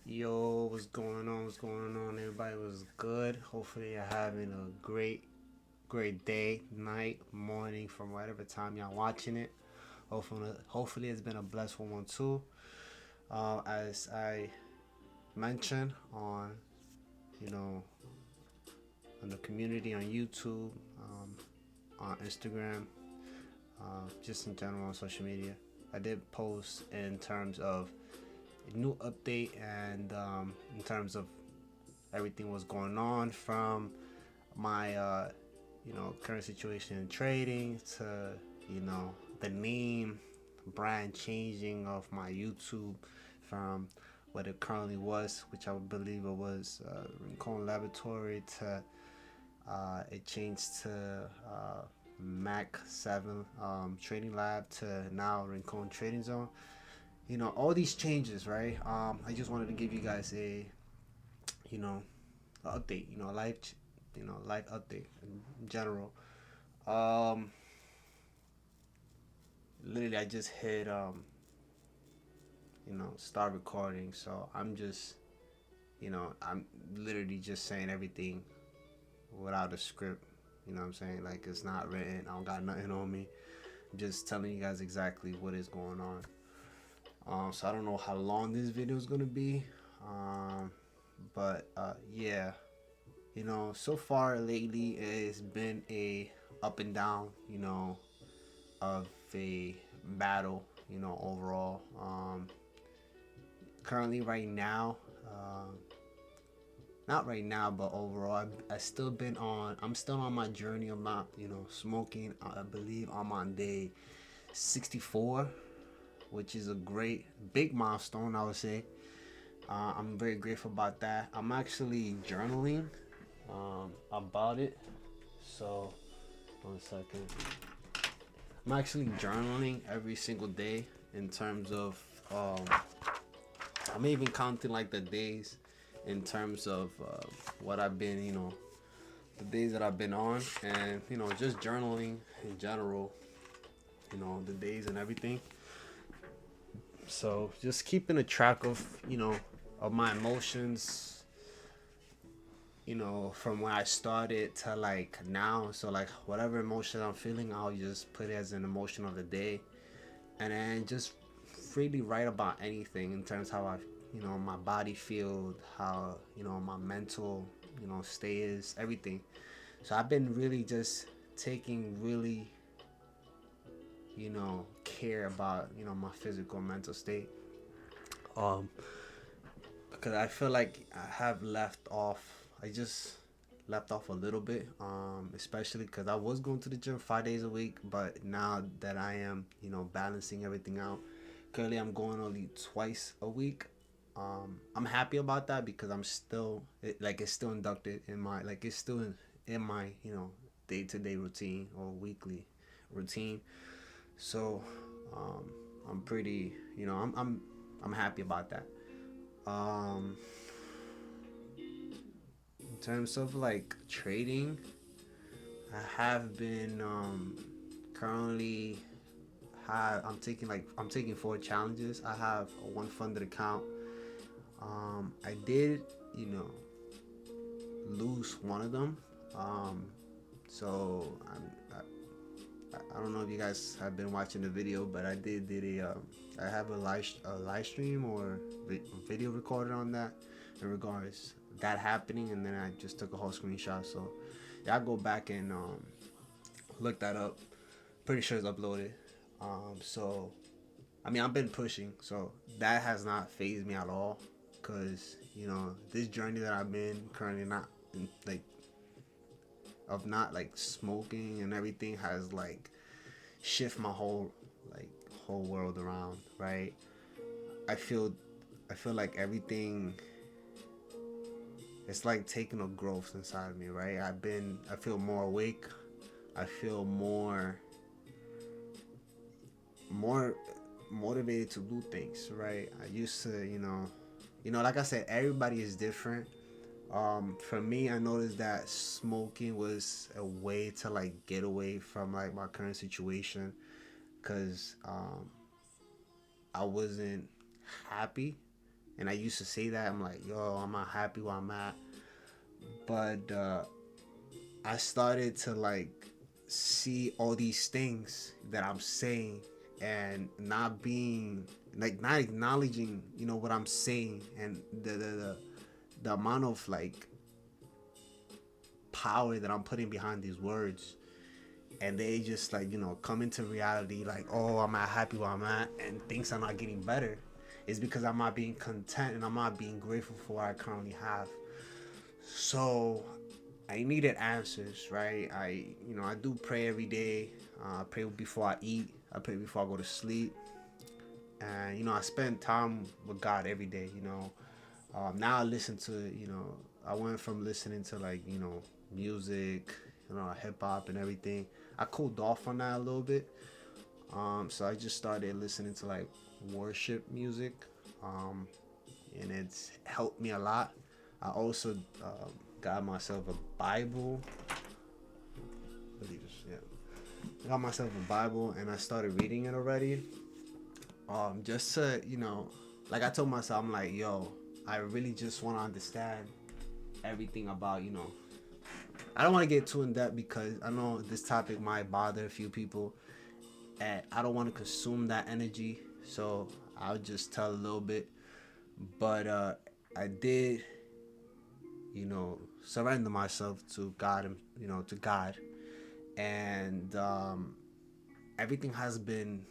Yo, what's going on? What's going on? Everybody was good. Hopefully, you're having a great day, night, morning, from whatever time y'all watching it. Hopefully, it's been a blessed one too. As I mentioned you know, on the community on YouTube, on Instagram, just in general on social media, I did post in terms of a new update and in terms of everything was going on from my current situation in trading to the name brand changing of my YouTube from what it currently was, which I would believe it was Rincon Laboratory, to it changed to Mac 7 Trading Lab, to now Rincon Trading Zone. All these changes, right? I just wanted to give you guys you know update, life update in general. Um, Literally, I just hit start recording, so I'm literally just saying everything without a script. You know what I'm saying? Like, it's not written. I don't got nothing on me. I'm just telling you guys exactly what is going on. So I don't know how long this video is gonna be. But yeah, so far lately it's been a up and down, of a battle, overall. Currently, right now, not right now, but overall, I'm still on my journey of not, smoking. I believe I'm on day 64, which is a great, big milestone, I would say. I'm very grateful about that. I'm actually journaling about it. So, 1 second. I'm actually journaling every single day in terms of I'm even counting like the days in terms of what I've been, the days that I've been on, and just journaling in general, the days and everything. So just keeping a track of, of my emotions, from when I started to like now. So like whatever emotion I'm feeling, I'll just put it as an emotion of the day, and then just freely write about anything in terms of how I, my body feels, how my mental, stay is, everything. So I've been really just taking really, care about my physical and mental state. Um, because I feel like I have left off. I just left off a little bit, especially because I was going to the gym 5 days a week, but now that I am, balancing everything out, currently I'm going only twice a week. I'm happy about that because I'm still it's still inducted in my it's still in my day-to-day routine or weekly routine. So um, I'm pretty I'm happy about that. Um, in terms of like trading, I have been currently I'm taking 4 challenges. I have a one funded account. I did you know lose one of them. Um, so I don't know if you guys have been watching the video, but did I have a live stream or video recorded on that in regards that happening, and then I just took a whole screenshot. So yeah, I go back and look that up. Pretty sure it's uploaded. So I mean, I've been pushing, so that has not phased me at all. Cause this journey that I've been currently not like of not like smoking and everything has like shift my like whole world around, right? I feel I feel like everything, it's like taking a growth inside of me, right? I feel more awake. I feel more motivated to do things, right? I used to, like I said, everybody is different. For me, I noticed that smoking was a way to like get away from like my current situation, because I wasn't happy, And I used to say that, I'm like, yo, I'm not happy where I'm at. But I started to like see all these things that I'm saying and not being like not acknowledging, what I'm saying, and the amount of like power that I'm putting behind these words. And they just like, come into reality like, oh, I'm not happy where I'm at and things are not getting better. It's because I'm not being content and I'm not being grateful for what I currently have. So I needed answers, right? I do pray every day. I pray before I eat. I pray before I go to sleep. And I spend time with God every day. Now I listen to, I went from listening to like, music, hip hop and everything. I cooled off on that a little bit. So I just started listening to like worship music. Um, and it's helped me a lot. I also got myself a Bible. Yeah. I got myself a Bible and I started reading it already. Just to, like I told myself, I'm like, yo, I really just want to understand everything about, I don't want to get too in depth because I know this topic might bother a few people and I don't want to consume that energy. So I'll just tell a little bit. But I did, surrender myself to God and, to God. And everything has been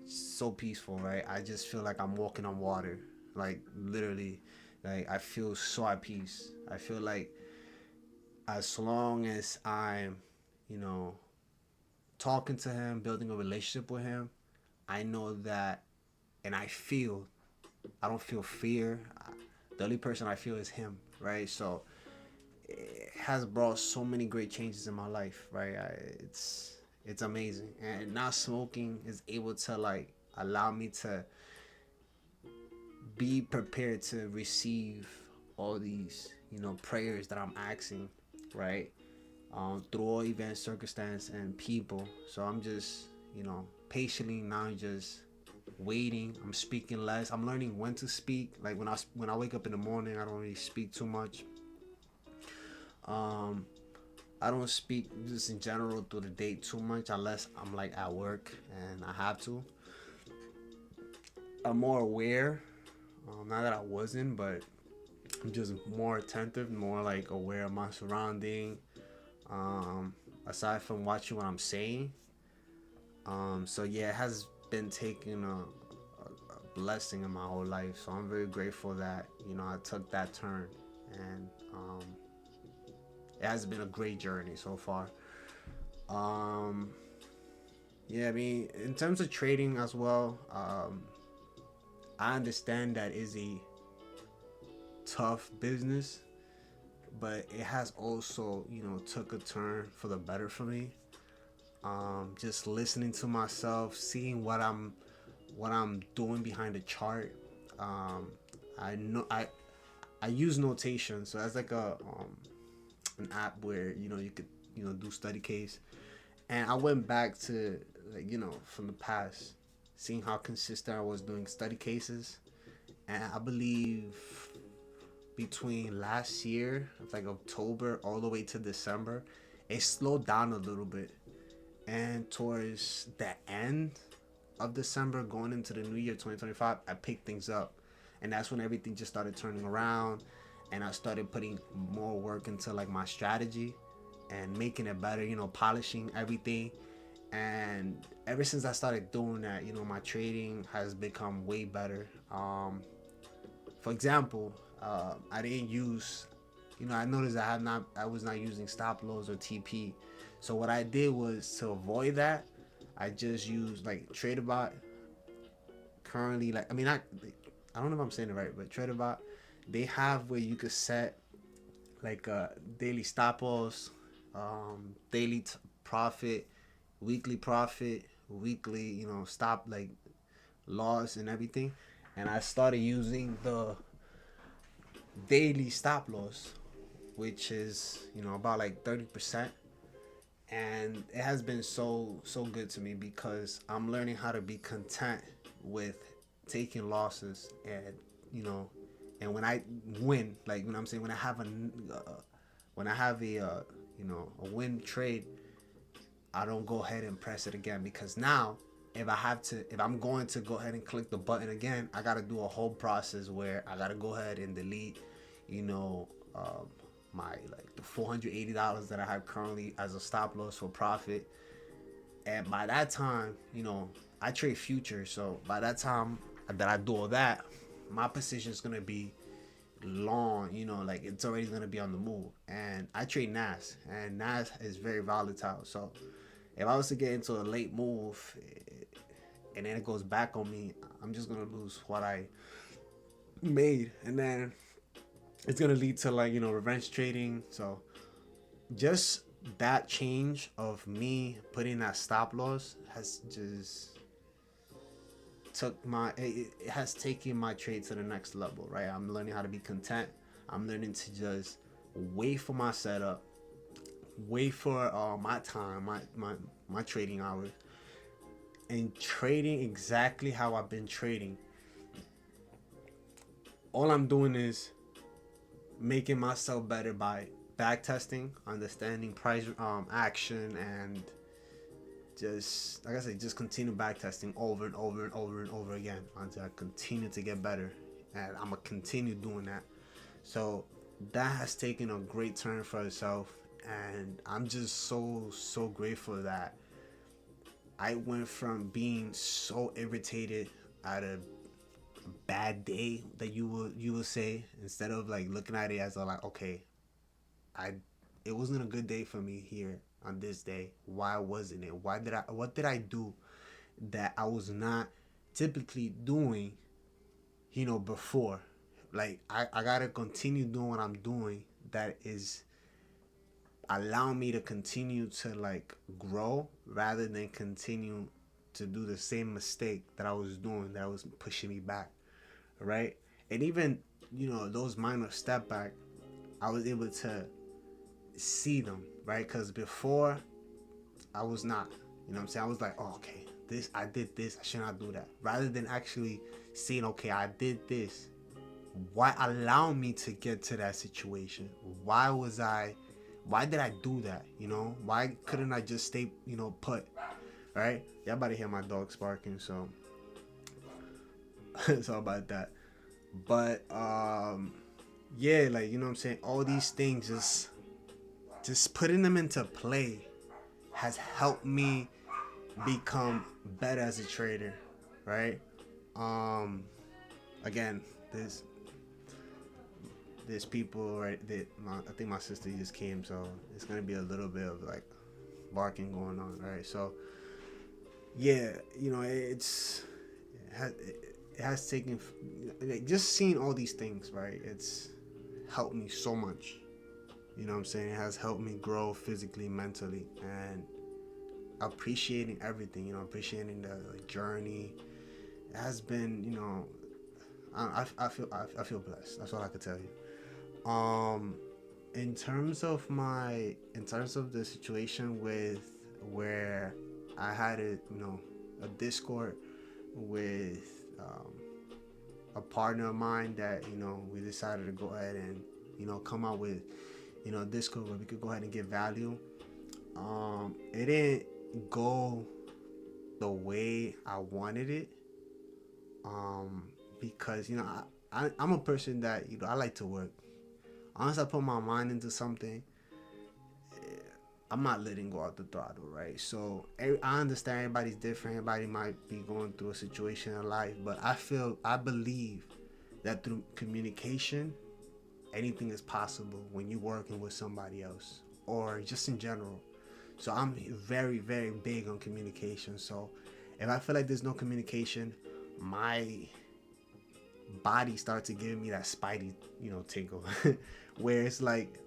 so peaceful, right? I just feel like I'm walking on water. Like literally, like I feel so at peace. I feel like as long as I'm, you know, talking to him, building a relationship with him, I know that, and I don't feel fear. The only person I feel is him, right? So it has brought so many great changes in my life, right? It's amazing, and not smoking is able to like allow me to be prepared to receive all these, prayers that I'm asking, right? Through all events, circumstance, and people. So I'm just, patiently now just waiting. I'm speaking less. I'm learning when to speak. Like when I wake up in the morning, I don't really speak too much. Um, I don't speak just in general through the day too much unless I'm like at work and I have to. I'm more aware. Not that I wasn't, but I'm just more attentive, more like aware of my surrounding. Um, Aside from watching what I'm saying. So yeah, it has been taking a blessing in my whole life. So I'm very grateful that I took that turn, and it has been a great journey so far. Um, yeah, I mean, in terms of trading as well, I understand that is a tough business, but it has also took a turn for the better for me. Just listening to myself, seeing what I'm doing behind the chart. Um, I know I use notation, so that's like a an app where you could do study case, and I went back to like from the past, seeing how consistent I was doing study cases, and I believe between last year, like October all the way to December, it slowed down a little bit, and towards the end of December, going into the new year 2025, I picked things up. And that's when everything just started turning around. And I started putting more work into like my strategy and making it better, polishing everything. And ever since I started doing that, my trading has become way better. For example, I didn't use, I noticed I was not using stop loss or TP. So what I did was to avoid that, I just used like TraderBot. Currently, like I don't know if I'm saying it right, but TraderBot, they have where you could set like a daily stop loss, daily profit, weekly profit, weekly stop like loss and everything. And I started using the daily stop loss, which is about like 30%. And it has been so good to me because I'm learning how to be content with taking losses and you know And when I win, like, you know what I'm saying, when I have a a win trade, I don't go ahead and press it again, because now if I'm going to go ahead and click the button again, I gotta do a whole process where I gotta go ahead and delete, you know, my like the $480 that I have currently as a stop loss for profit. And by that time, I trade futures, so by that time that I do all that, my position is gonna be long, like it's already gonna be on the move. And I trade NAS, and NAS is very volatile. So if I was to get into a late move and then it goes back on me, I'm just gonna lose what I made, and then it's gonna lead to, like, revenge trading. So just that change of me putting that stop loss has just it has taken my trade to the next level, right? I'm learning how to be content. I'm learning to just wait for my setup, wait for my time, my trading hours, and trading exactly how I've been trading. All I'm doing is making myself better by back testing, understanding price action, and just, like I said, just continue back testing over and over and over and over again until I continue to get better. And I'm gonna continue doing that. So that has taken a great turn for itself, and I'm just so grateful that I went from being so irritated at a bad day, that you will say, instead of like looking at it as a, like, okay, I it wasn't a good day for me here on this day. Why wasn't it? What did I do that I was not typically doing, before? Like, I gotta continue doing what I'm doing that is allowing me to continue to, like, grow, rather than continue to do the same mistake that I was doing, that was pushing me back, right? And even, those minor step back, I was able to see them, right? Because before, I was not, what I'm saying? I was like, oh, okay, I did this, I should not do that. Rather than actually seeing, okay, I did this. Why allow me to get to that situation? Why did I do that? Why couldn't I just stay, put, right? Y'all about to hear my dog barking, so it's all about that. But, yeah, like, what I'm saying? All these things, just putting them into play has helped me become better as a trader, right? Again, there's people, right? I think my sister just came, so it's gonna be a little bit of like barking going on, right? So yeah, it has taken, like, just seeing all these things, right? It's helped me so much. You know what I'm saying? It has helped me grow physically, mentally, and appreciating everything. Appreciating the journey. It has been, I feel blessed. That's all I could tell you. In terms of the situation with where I had a Discord with a partner of mine, that we decided to go ahead and come out with Discord where we could go ahead and get value. It didn't go the way I wanted it. Because I'm a person that I like to work. Once I put my mind into something, I'm not letting go out the throttle, right? So I understand everybody's different. Everybody might be going through a situation in life, but I believe that through communication, anything is possible when you're working with somebody else, or just in general. So I'm very, very big on communication. So if I feel like there's no communication, my body starts to give me that spidey, tingle, where it's like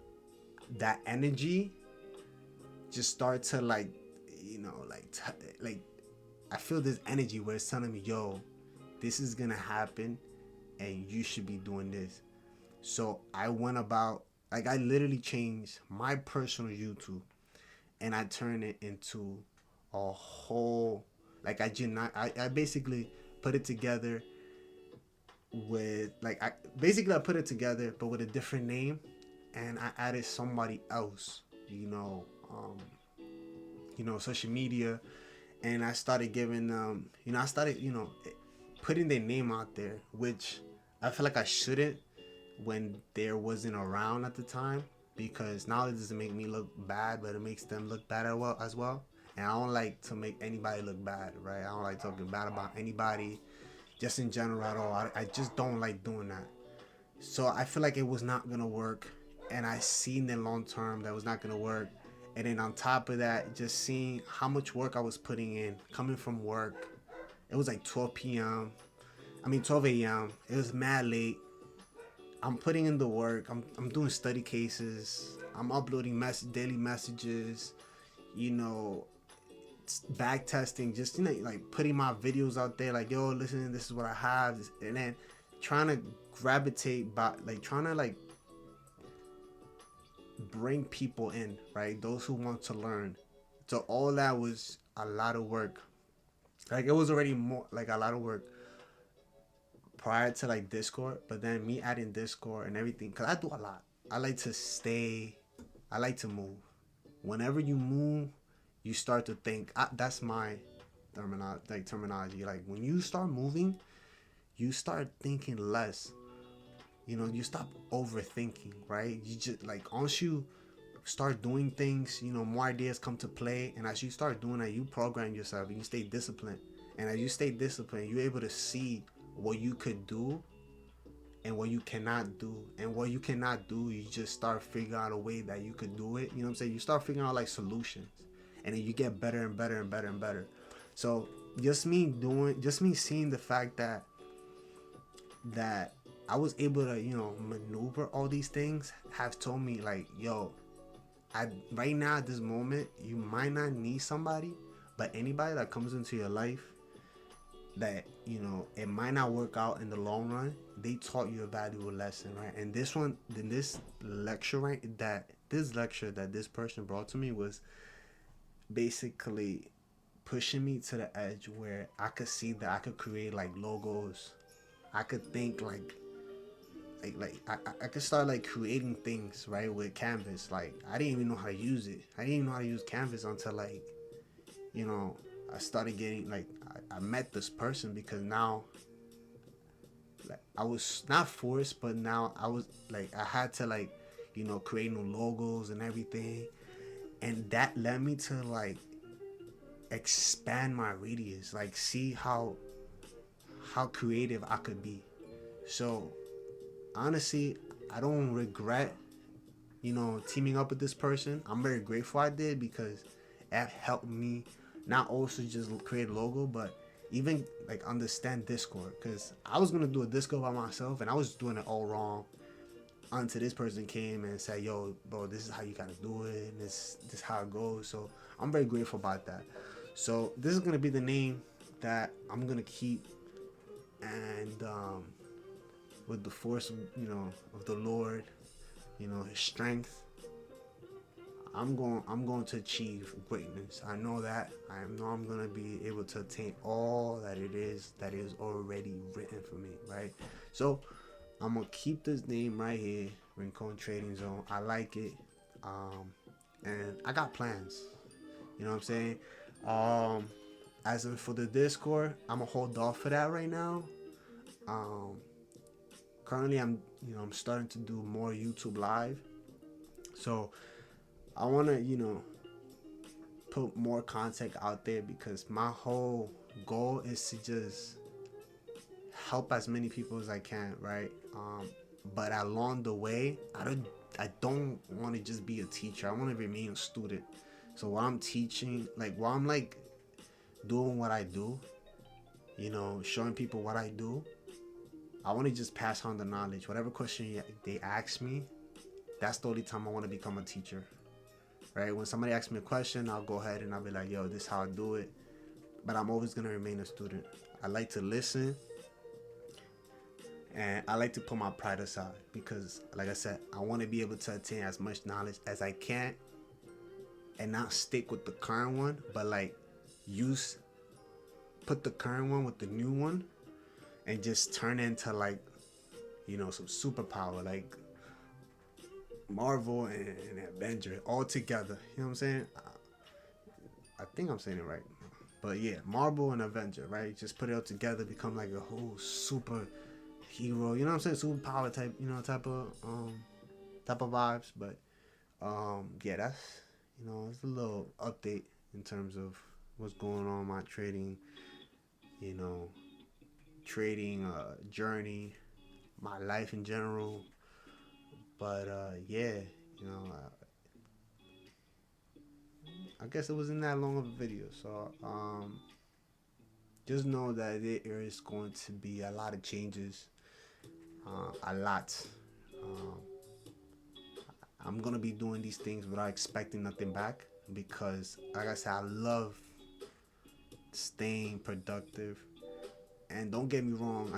that energy just start to, like, like I feel this energy where it's telling me, yo, this is gonna happen, and you should be doing this. So I went about, like, I literally changed my personal YouTube, and I turned it into a whole, like, I basically put it together with like I put it together but with a different name, and I added somebody else, social media, and I started giving them, I started, putting their name out there, which I feel like I shouldn't when there wasn't around at the time, because now it doesn't make me look bad, but it makes them look bad as well. And I don't like to make anybody look bad, right? I don't like talking bad about anybody, just in general at all. I just don't like doing that. So I feel like it was not gonna work, and I seen the long term that was not gonna work. And then on top of that, just seeing how much work I was putting in, coming from work, it was like 12 p.m. 12 a.m. It was mad late. I'm putting in the work. I'm doing study cases. I'm uploading daily messages. You know, back testing. Just like putting my videos out there. Like, yo, listen, this is what I have. And then trying to gravitate by, like trying to like bring people in, right? Those who want to learn. So all that was a lot of work. Like it was already more like a lot of work prior to like Discord, but then me adding Discord and everything, cause I do a lot. I like to stay. I like to move. Whenever you move, you start to think. That's my terminology. Like when you start moving, you start thinking less. You stop overthinking, right? You just like once you start doing things, more ideas come to play, and as you start doing that, you program yourself and you stay disciplined. And as you stay disciplined, you're able to see what you could do and what you cannot do. And what you cannot do, you just start figuring out a way that you could do it. You know what I'm saying? You start figuring out like solutions, and then you get better and better and better and better. So just me seeing the fact that I was able to, maneuver all these things have told me like, yo, right now at this moment, you might not need somebody, but anybody that comes into your life that, it might not work out in the long run, they taught you a valuable lesson, right? And this lecture, right, this lecture that this person brought to me was basically pushing me to the edge where I could see that I could create like logos. I could think I could start like creating things, right, with Canvas. Like I didn't even know how to use it. I didn't even know how to use Canvas until like, I started getting like I met this person, because now like I was not forced, but now I was like I had to like, create new logos and everything. And that led me to like expand my radius, like see how creative I could be. So honestly, I don't regret, teaming up with this person. I'm very grateful I did, because it helped me not also just create a logo, but even like understand Discord. Because I was gonna do a Discord by myself, and I was doing it all wrong. Until this person came and said, "Yo, bro, this is how you gotta do it. And this is how it goes." So I'm very grateful about that. So this is gonna be the name that I'm gonna keep, and with the force, of the Lord, His strength, I'm going to achieve greatness. I know that. I know I'm gonna be able to attain all that is already written for me, right? So I'm gonna keep this name right here, Rincon Trading Zone. I like it, and I got plans. You know what I'm saying? As in for the Discord, I'm gonna hold off for that right now. Um, Currently, I'm starting to do more YouTube live, so I wanna, put more content out there, because my whole goal is to just help as many people as I can, right? But along the way, I don't want to just be a teacher. I want to remain a student. So while I'm teaching, like while I'm like doing what I do, showing people what I do, I want to just pass on the knowledge. Whatever question they ask me, that's the only time I want to become a teacher, right? When somebody asks me a question, I'll go ahead and I'll be like, yo, this is how I do it. But I'm always going to remain a student. I like to listen, and I like to put my pride aside, because, like I said, I want to be able to attain as much knowledge as I can, and not stick with the current one, but like put the current one with the new one, and just turn into like, you know, some superpower like Marvel and Avenger all together. You know what I'm saying? I think I'm saying it right. But yeah, Marvel and Avenger, right? Just put it all together, become like a whole super hero. You know what I'm saying? Superpower type, you know, type of vibes. But yeah, that's, you know, it's a little update in terms of what's going on my trading, you know, trading journey, my life in general. But yeah, you know, I guess it wasn't that long of a video. So just know that there is going to be a lot of changes, a lot. Um, I'm gonna be doing these things without expecting nothing back because, like I said, I love staying productive. And don't get me wrong,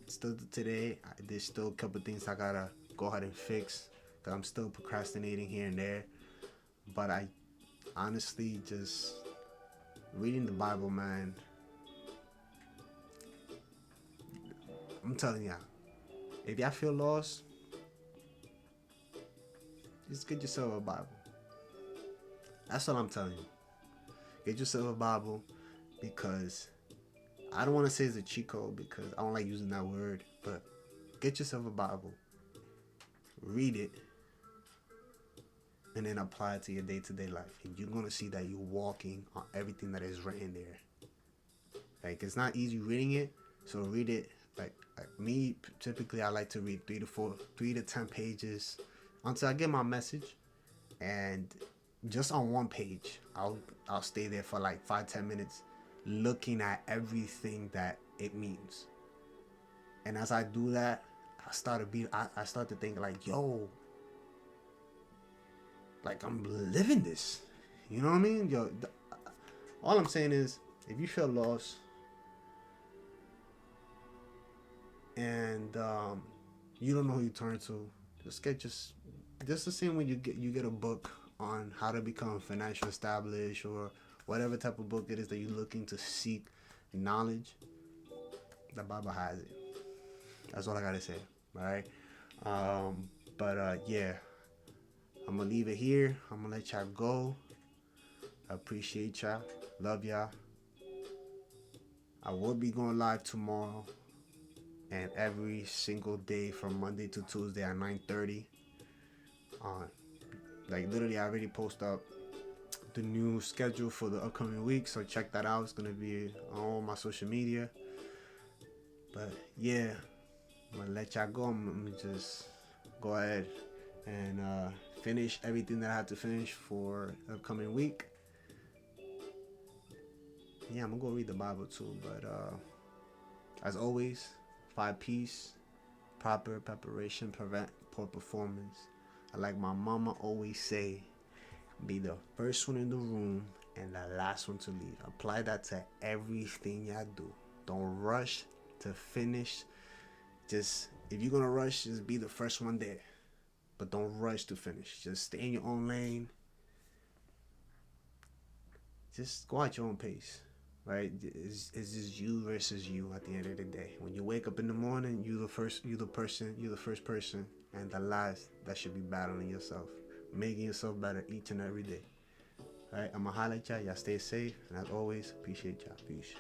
still today, there's still a couple things I gotta go ahead and fix because I'm still procrastinating here and there. But I honestly just reading the Bible, man. I'm telling y'all, if y'all feel lost, just get yourself a Bible. That's all I'm telling you. Get yourself a Bible because I don't want to say it's a cheat code because I don't like using that word, but get yourself a Bible, read it, and then apply it to your day-to-day life. And you're going to see that you're walking on everything that is written there. Like, it's not easy reading it, so read it. Like me, typically I like to read 3 to 10 pages until I get my message. And just on one page, I'll stay there for like 5-10 minutes looking at everything that it means. And as I do that, I start to think like, yo, like I'm living this. You know what I mean? Yo, all I'm saying is, if you feel lost and you don't know who you turn to, just the same when you get a book on how to become financially established or whatever type of book it is that you're looking to seek knowledge. The Bible has it. That's all I gotta say. All right. But yeah, I'm gonna leave it here. I'm gonna let y'all go. I appreciate y'all. Love y'all. I will be going live tomorrow and every single day from Monday to Tuesday at 9:30. Like literally, I already post up the new schedule for the upcoming week, so check that out. It's gonna be on all my social media. But yeah, I'm gonna let y'all go. I'm gonna just go ahead and finish everything that I have to finish for the upcoming week. Yeah, I'm gonna go read the Bible too. But as always, 5 P's, proper preparation prevent poor performance. I like my mama always say, be the first one in the room and the last one to leave. Apply that to everything y'all do. Don't rush to finish. Just, if you're gonna rush, just be the first one there. But don't rush to finish. Just stay in your own lane. Just go at your own pace. Right? It's just you versus you at the end of the day. When you wake up in the morning, you're the first person, and the last that should be battling yourself, making yourself better each and every day. All right, I'm gonna highlight y'all. Y'all stay safe, and as always, appreciate y'all. Peace.